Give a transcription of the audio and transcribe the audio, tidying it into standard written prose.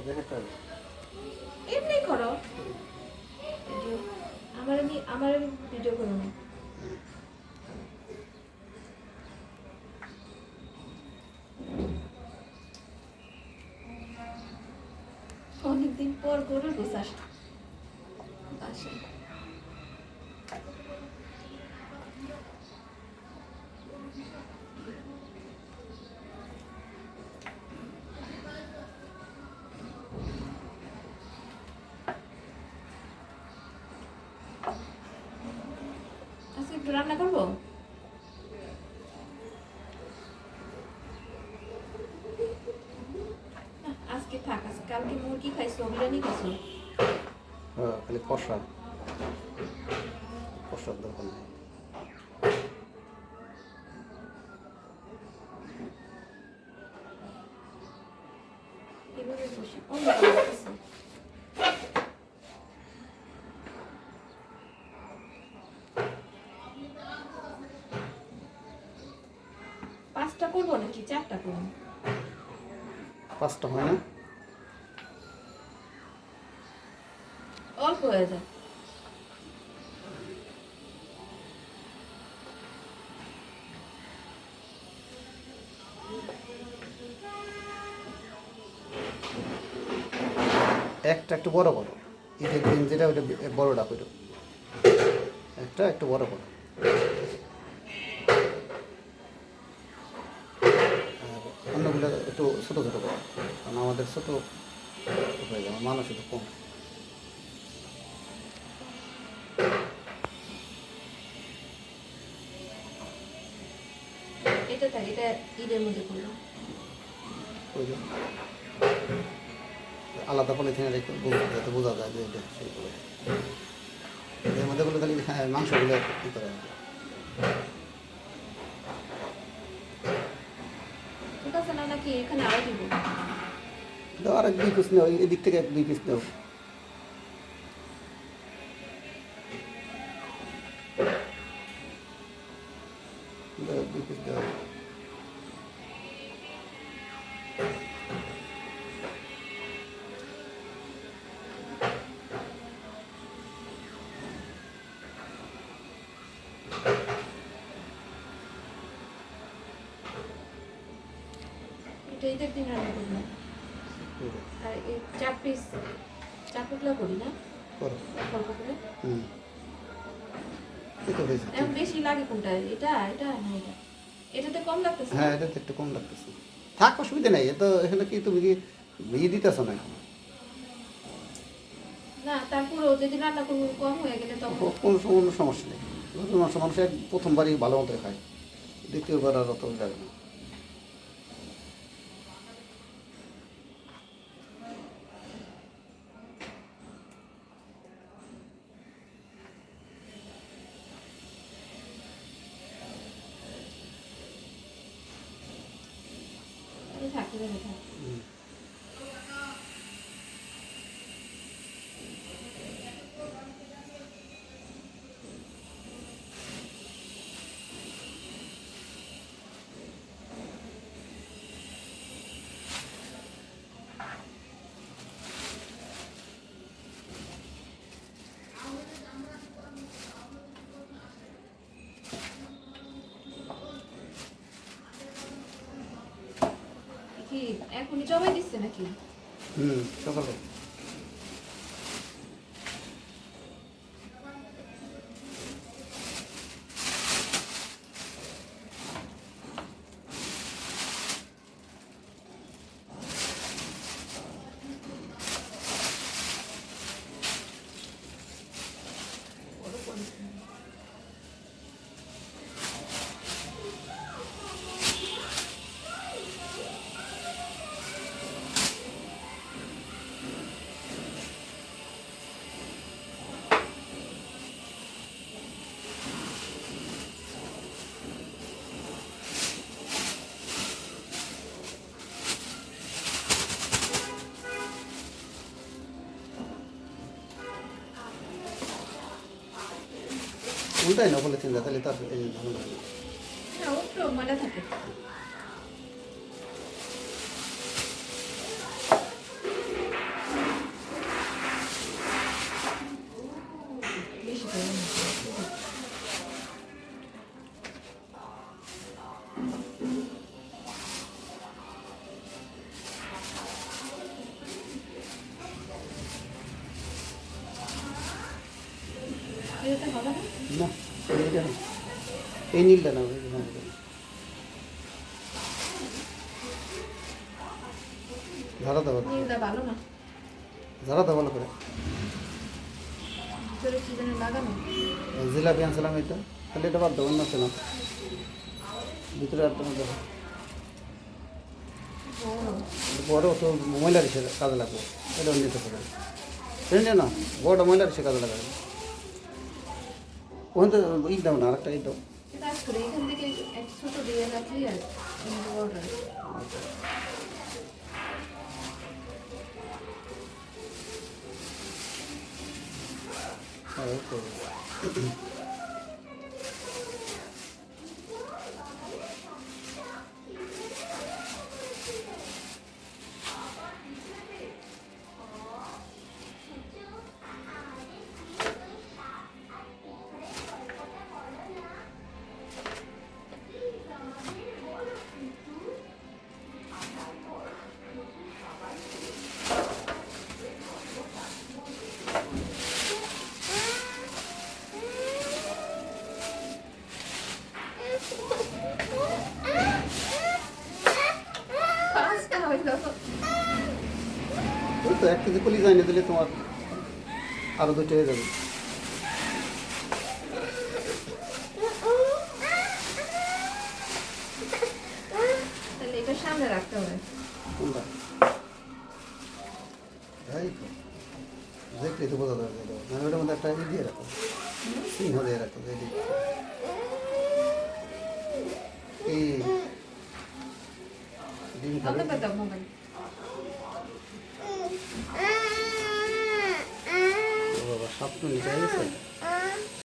দেখাতে হবে। এমনি করো ভিডিও। আমার ভিডিও করো না। অনেকদিন পর গরুর গোস আসে বাসায়। আজকে একটু রান্না করবো। না, আজকে থাক। আজকে কালকে মুরগি খাইছো, বিরিয়ানি খাইছো। হ্যাঁ, খালি কষার দরকার নেই। এভাবে বসে অন্য কাজ করতেছে। পাঁচটা করবো নাকি 4টা করবো? 5টা হয় না? অল্প হয়ে যায়। একটা একটু বড় করো। এটা গ্রিন যেটা ওইটা বড়টা করো। একটা একটু বড় করো। আর অন্যগুলো একটু ছোটো ছোটো করো, কারণ আমাদের ছোটো হয়ে যাবে, মানুষ একটু কম। এটা থাক, এটা ঈদের মধ্যে করবো। ওই যে আলাদা পলিথিনে রেখে যাতে বোঝা যায় যে এটা সেই করে। এর মধ্যে গুলো খালি মাংসগুলো ই করে ঠিক আছে না, নাকি এখানে আরো দিব? দাও। আর 2 পিস নেও, এদিক থেকে 2 পিস নেও। দাও, 2 পিস দাও। এটা ঈদের দিন রান্না করবো। আর এই 4 পিস 4 টুকরা করি না করো। অল্প করে। এই তো হয়েছে। এখন বেশি লাগে কোনটা? এটা এটা না এটা? এটাতে কম লাগতেছে? হ্যাঁ, এটা তো একটু কম লাগতেছে। থাক, অসুবিধা নেই। তো এখানে কি তুমি কি দিতেছো না? না, তারপরেও যদি রান্না করবো কম হয়ে গেলে তখন কোনো সমস্যা নেই। মানুষ প্রথমবারই ভালো মতো খায়, দ্বিতীয়বার আর অত লাগে না। থাকতে দেবে থাক। কি এখনই জবাই দিচ্ছে নাকি? সকালে উল্টাই না বলে চিন্তা, তাহলে তার এই ঝামেলা হবে। হ্যাঁ, ও তো ময়লা থাকে। এটাতে হবে না? না এইটা না, এই নীলটা না, এই হ্যাঁ, এটা। ঝাড়াতে হবে, নীলটা ভালো না। ঝাড়াতে ভালো করে। ভিতরে কি যেন লাগানো? জিলাপি আনছিলাম এটা, তাহলে এটা বাদ দেবো, অন্য আছে না ভিতরে একটা মধ্যে বড়। বড় তো ময়লার হিসেবে কাজে লাগবো, এটা নিতে পারে। এটা না বড়টা ময়লার হিসেবে কাজে লাগাবে, ওখান থেকে ঈদ দাও না, আরেকটা ঈদ দাও। কাজ করে এখান থেকে এক ছোট দিয়ে রাখলি আর বড়টা। হ্যাঁ, এই তো। কাজটা হইলো। ওই তো 1 কেজি কলি যায়নি দিলে তোমার আরও 2টা হয়ে যাবে। তাহলে এটা সামনে রাখতে হবে। কোনটা? এই তো দেখলে তো বোঝা যাবে, মানে ওটার মধ্যে একটা ই দিয়ে রাখো, সিংহ দিয়ে রাখো, এই এই ডিম খাবে। কত পেতাম মোবাইল? ও বাবা, স্বপ্ন নিতে গেছে।